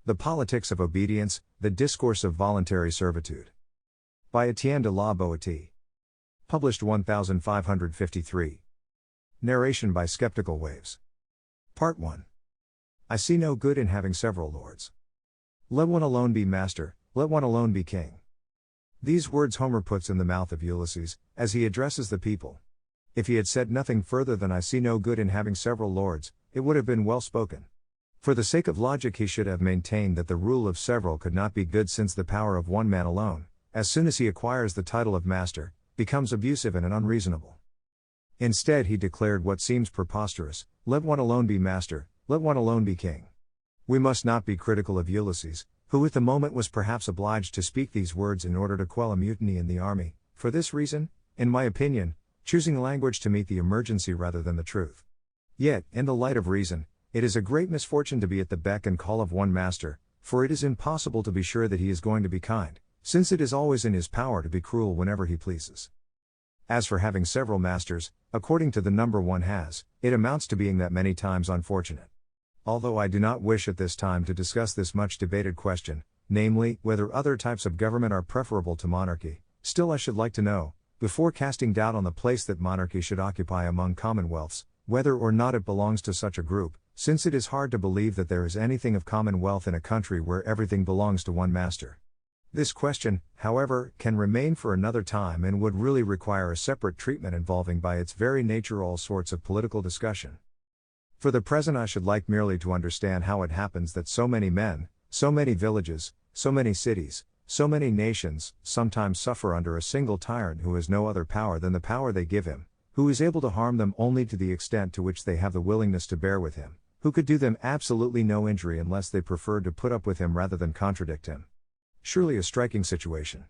The Politics of Obedience, The Discourse of Voluntary Servitude. By Étienne de la Boétie. Published 1553. Narration by Skeptical Waves. Part 1. I see no good in having several lords. Let one alone be master, let one alone be king. These words Homer puts in the mouth of Ulysses, as he addresses the people. If he had said nothing further than I see no good in having several lords, it would have been well spoken. For the sake of logic he should have maintained that the rule of several could not be good, since the power of one man alone, as soon as he acquires the title of master, becomes abusive and unreasonable. Instead he declared what seems preposterous: let one alone be master, let one alone be king. We must not be critical of Ulysses, who at the moment was perhaps obliged to speak these words in order to quell a mutiny in the army, for this reason, in my opinion, choosing language to meet the emergency rather than the truth. Yet, in the light of reason, it is a great misfortune to be at the beck and call of one master, for it is impossible to be sure that he is going to be kind, since it is always in his power to be cruel whenever he pleases. As for having several masters, according to the number one has, it amounts to being that many times unfortunate. Although I do not wish at this time to discuss this much debated question, namely, whether other types of government are preferable to monarchy, still I should like to know, before casting doubt on the place that monarchy should occupy among commonwealths, whether or not it belongs to such a group, since it is hard to believe that there is anything of commonwealth in a country where everything belongs to one master. This question, however, can remain for another time and would really require a separate treatment involving by its very nature all sorts of political discussion. For the present I should like merely to understand how it happens that so many men, so many villages, so many cities, so many nations, sometimes suffer under a single tyrant who has no other power than the power they give him, who is able to harm them only to the extent to which they have the willingness to bear with him, who could do them absolutely no injury unless they preferred to put up with him rather than contradict him. Surely a striking situation.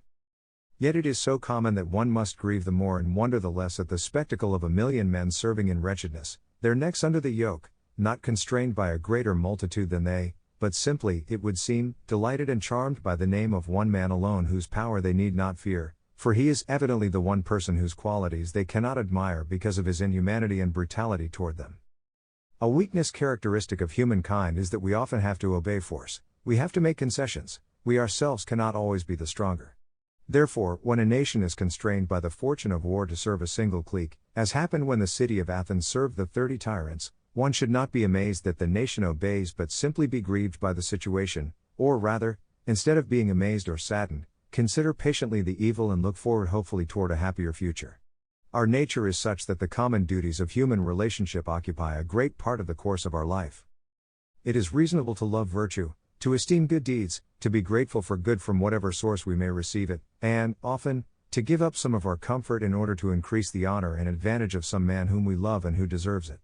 Yet it is so common that one must grieve the more and wonder the less at the spectacle of 1,000,000 men serving in wretchedness, their necks under the yoke, not constrained by a greater multitude than they, but simply, it would seem, delighted and charmed by the name of one man alone, whose power they need not fear, for he is evidently the one person whose qualities they cannot admire because of his inhumanity and brutality toward them. A weakness characteristic of humankind is that we often have to obey force, we have to make concessions, we ourselves cannot always be the stronger. Therefore, when a nation is constrained by the fortune of war to serve a single clique, as happened when the city of Athens served the 30 tyrants, one should not be amazed that the nation obeys, but simply be grieved by the situation, or rather, instead of being amazed or saddened, consider patiently the evil and look forward hopefully toward a happier future. Our nature is such that the common duties of human relationship occupy a great part of the course of our life. It is reasonable to love virtue, to esteem good deeds, to be grateful for good from whatever source we may receive it, and, often, to give up some of our comfort in order to increase the honor and advantage of some man whom we love and who deserves it.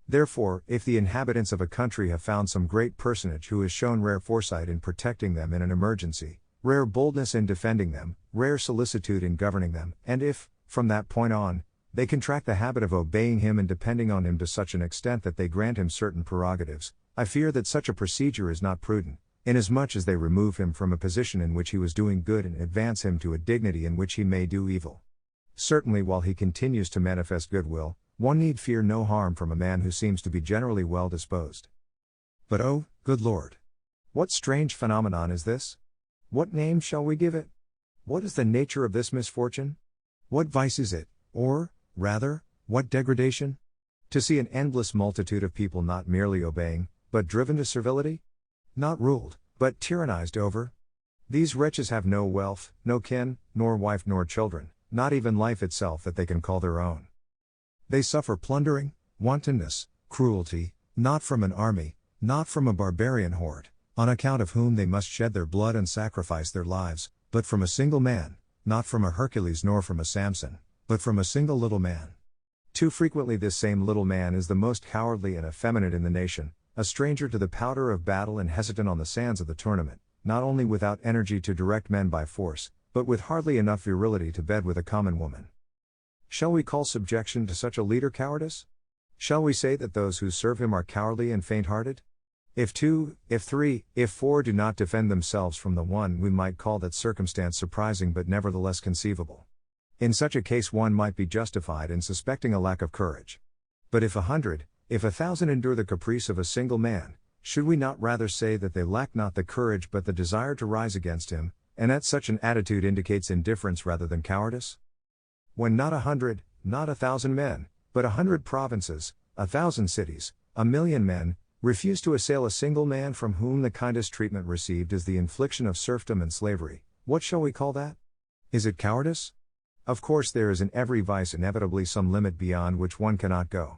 Therefore, if the inhabitants of a country have found some great personage who has shown rare foresight in protecting them in an emergency, rare boldness in defending them, rare solicitude in governing them, and if, from that point on, they contract the habit of obeying him and depending on him to such an extent that they grant him certain prerogatives, I fear that such a procedure is not prudent, inasmuch as they remove him from a position in which he was doing good and advance him to a dignity in which he may do evil. Certainly while he continues to manifest goodwill, one need fear no harm from a man who seems to be generally well disposed. But oh, good Lord! What strange phenomenon is this? What name shall we give it? What is the nature of this misfortune? What vice is it, or, rather, what degradation? To see an endless multitude of people not merely obeying, but driven to servility? Not ruled, but tyrannized over? These wretches have no wealth, no kin, nor wife nor children, not even life itself that they can call their own. They suffer plundering, wantonness, cruelty, not from an army, not from a barbarian horde, on account of whom they must shed their blood and sacrifice their lives, but from a single man, not from a Hercules nor from a Samson, but from a single little man. Too frequently this same little man is the most cowardly and effeminate in the nation, a stranger to the powder of battle and hesitant on the sands of the tournament, not only without energy to direct men by force, but with hardly enough virility to bed with a common woman. Shall we call subjection to such a leader cowardice? Shall we say that those who serve him are cowardly and faint-hearted? If 2, if 3, if 4 do not defend themselves from the one, we might call that circumstance surprising but nevertheless conceivable. In such a case one might be justified in suspecting a lack of courage. But if 100, if 1,000 endure the caprice of a single man, Should we not rather say that they lack not the courage but the desire to rise against him, and that such an attitude indicates indifference rather than cowardice? When not 100, not 1,000 men, but 100 provinces, 1,000 cities, 1,000,000 men, refuse to assail a single man from whom the kindest treatment received is the infliction of serfdom and slavery, what shall we call that? Is it cowardice? Of course there is in every vice inevitably some limit beyond which one cannot go.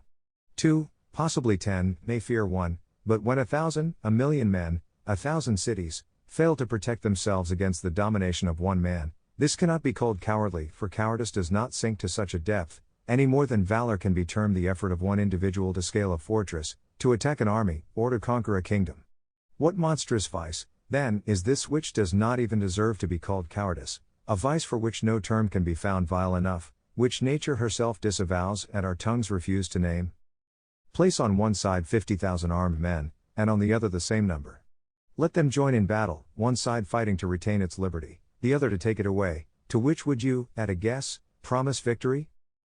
2, possibly 10, may fear 1, but when 1,000, 1,000,000 men, 1,000 cities, fail to protect themselves against the domination of one man, this cannot be called cowardly, for cowardice does not sink to such a depth, any more than valor can be termed the effort of one individual to scale a fortress, to attack an army, or to conquer a kingdom. What monstrous vice, then, is this which does not even deserve to be called cowardice, a vice for which no term can be found vile enough, which nature herself disavows and our tongues refuse to name? Place on one side 50,000 armed men, and on the other the same number. Let them join in battle, one side fighting to retain its liberty, the other to take it away, to which would you, at a guess, promise victory?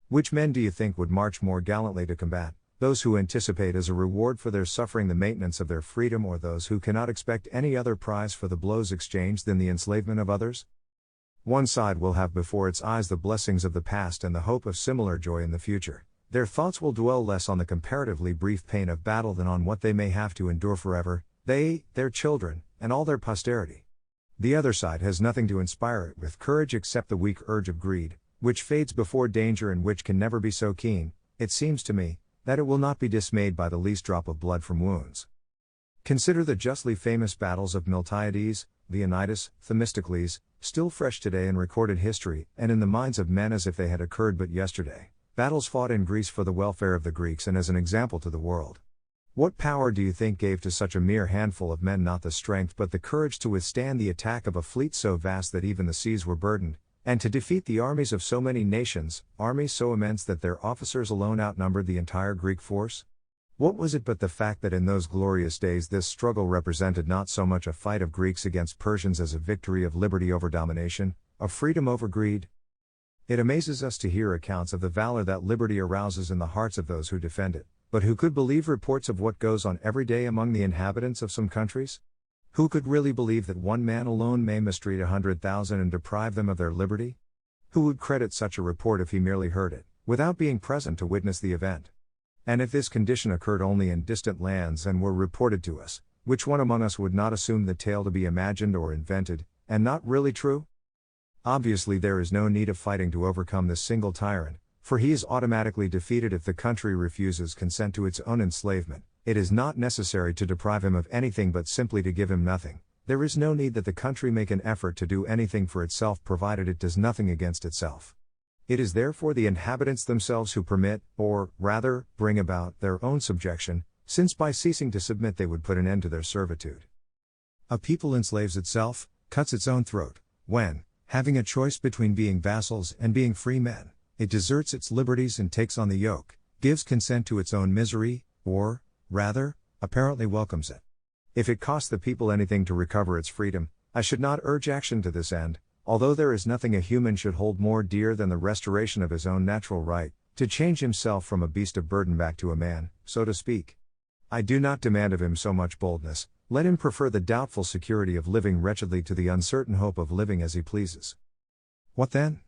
Which men do you think would march more gallantly to combat, those who anticipate as a reward for their suffering the maintenance of their freedom, or those who cannot expect any other prize for the blows exchanged than the enslavement of others? One side will have before its eyes the blessings of the past and the hope of similar joy in the future. Their thoughts will dwell less on the comparatively brief pain of battle than on what they may have to endure forever, they, their children, and all their posterity. The other side has nothing to inspire it with courage except the weak urge of greed, which fades before danger and which can never be so keen, it seems to me, that it will not be dismayed by the least drop of blood from wounds. Consider the justly famous battles of Miltiades, Leonidas, Themistocles, still fresh today in recorded history, and in the minds of men as if they had occurred but yesterday. Battles fought in Greece for the welfare of the Greeks and as an example to the world. What power do you think gave to such a mere handful of men not the strength but the courage to withstand the attack of a fleet so vast that even the seas were burdened, and to defeat the armies of so many nations, armies so immense that their officers alone outnumbered the entire Greek force? What was it but the fact that in those glorious days this struggle represented not so much a fight of Greeks against Persians as a victory of liberty over domination, of freedom over greed? It amazes us to hear accounts of the valor that liberty arouses in the hearts of those who defend it, but who could believe reports of what goes on every day among the inhabitants of some countries? Who could really believe that one man alone may mistreat 100,000 and deprive them of their liberty? Who would credit such a report if he merely heard it, without being present to witness the event? And if this condition occurred only in distant lands and were reported to us, which one among us would not assume the tale to be imagined or invented, and not really true? Obviously there is no need of fighting to overcome this single tyrant, for he is automatically defeated if the country refuses consent to its own enslavement. It is not necessary to deprive him of anything but simply to give him nothing. There is no need that the country make an effort to do anything for itself provided it does nothing against itself. It is therefore the inhabitants themselves who permit, or, rather, bring about, their own subjection, since by ceasing to submit they would put an end to their servitude. A people enslaves itself, cuts its own throat, when, having a choice between being vassals and being free men, it deserts its liberties and takes on the yoke, gives consent to its own misery, or, rather, apparently welcomes it. If it costs the people anything to recover its freedom, I should not urge action to this end, although there is nothing a human should hold more dear than the restoration of his own natural right, to change himself from a beast of burden back to a man, so to speak. I do not demand of him so much boldness, let him prefer the doubtful security of living wretchedly to the uncertain hope of living as he pleases. What then?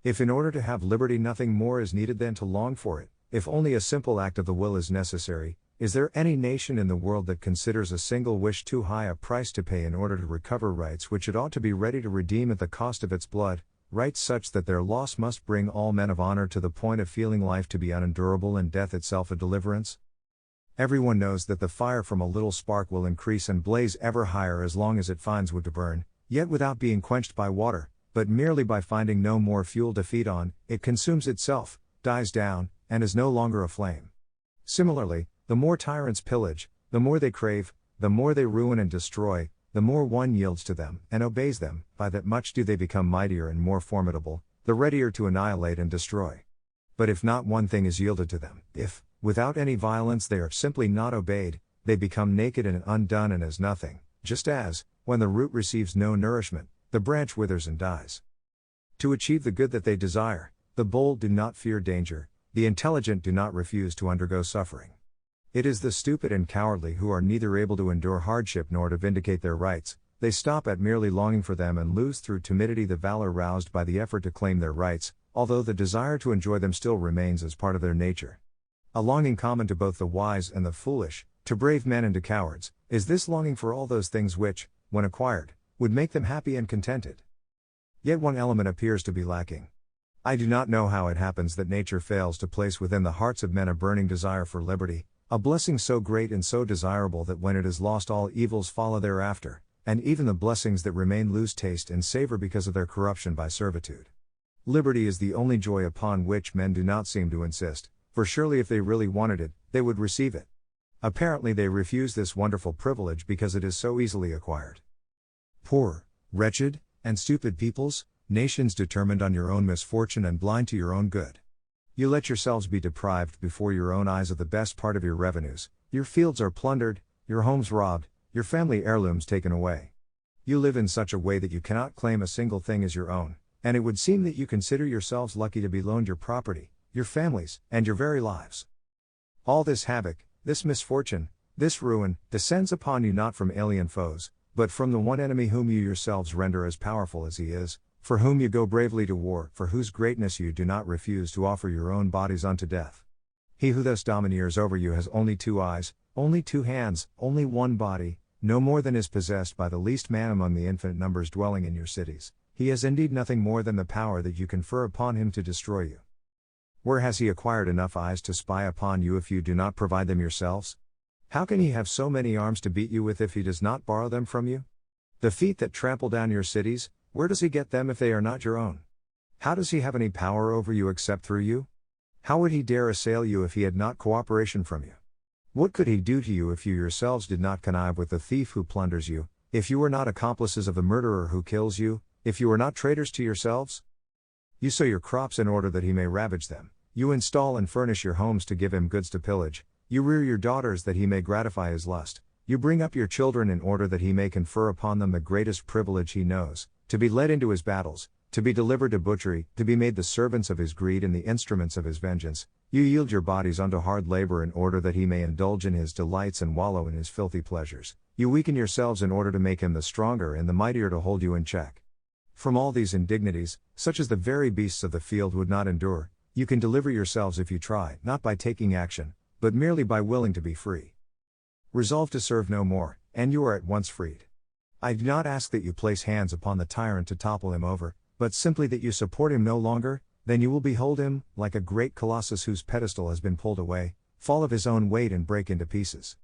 If in order to have liberty nothing more is needed than to long for it, if only a simple act of the will is necessary, is there any nation in the world that considers a single wish too high a price to pay in order to recover rights which it ought to be ready to redeem at the cost of its blood, rights such that their loss must bring all men of honor to the point of feeling life to be unendurable and death itself a deliverance? Everyone knows that the fire from a little spark will increase and blaze ever higher as long as it finds wood to burn, yet without being quenched by water, but merely by finding no more fuel to feed on, it consumes itself, dies down, and is no longer a flame. Similarly, the more tyrants pillage, the more they crave, the more they ruin and destroy, the more one yields to them and obeys them, by that much do they become mightier and more formidable, the readier to annihilate and destroy. But if not one thing is yielded to them, if, without any violence they are simply not obeyed, they become naked and undone and as nothing, just as, when the root receives no nourishment, the branch withers and dies. To achieve the good that they desire, the bold do not fear danger, the intelligent do not refuse to undergo suffering. It is the stupid and cowardly who are neither able to endure hardship nor to vindicate their rights. They stop at merely longing for them and lose through timidity the valor roused by the effort to claim their rights, although the desire to enjoy them still remains as part of their nature. A longing common to both the wise and the foolish, to brave men and to cowards, is this longing for all those things which, when acquired, would make them happy and contented. Yet one element appears to be lacking. I do not know how it happens that nature fails to place within the hearts of men a burning desire for liberty, a blessing so great and so desirable that when it is lost all evils follow thereafter, and even the blessings that remain lose taste and savor because of their corruption by servitude. Liberty is the only joy upon which men do not seem to insist, for surely if they really wanted it, they would receive it. Apparently they refuse this wonderful privilege because it is so easily acquired. Poor, wretched, and stupid peoples, nations determined on your own misfortune and blind to your own good. You let yourselves be deprived before your own eyes of the best part of your revenues, your fields are plundered, your homes robbed, your family heirlooms taken away. You live in such a way that you cannot claim a single thing as your own, and it would seem that you consider yourselves lucky to be loaned your property, your families, and your very lives. All this havoc, this misfortune, this ruin, descends upon you not from alien foes, but from the one enemy whom you yourselves render as powerful as he is, for whom you go bravely to war, for whose greatness you do not refuse to offer your own bodies unto death. He who thus domineers over you has only 2 eyes, only 2 hands, only 1 body, no more than is possessed by the least man among the infinite numbers dwelling in your cities. He has indeed nothing more than the power that you confer upon him to destroy you. Where has he acquired enough eyes to spy upon you if you do not provide them yourselves? How can he have so many arms to beat you with if he does not borrow them from you? The feet that trample down your cities, where does he get them if they are not your own? How does he have any power over you except through you? How would he dare assail you if he had not cooperation from you? What could he do to you if you yourselves did not connive with the thief who plunders you, if you were not accomplices of the murderer who kills you, if you were not traitors to yourselves? You sow your crops in order that he may ravage them, you install and furnish your homes to give him goods to pillage, you rear your daughters that he may gratify his lust, you bring up your children in order that he may confer upon them the greatest privilege he knows, to be led into his battles, to be delivered to butchery, to be made the servants of his greed and the instruments of his vengeance. You yield your bodies unto hard labor in order that he may indulge in his delights and wallow in his filthy pleasures. You weaken yourselves in order to make him the stronger and the mightier to hold you in check. From all these indignities, such as the very beasts of the field would not endure, you can deliver yourselves if you try, not by taking action, but merely by willing to be free. Resolve to serve no more, and you are at once freed. I do not ask that you place hands upon the tyrant to topple him over, but simply that you support him no longer, then you will behold him, like a great colossus whose pedestal has been pulled away, fall of his own weight and break into pieces.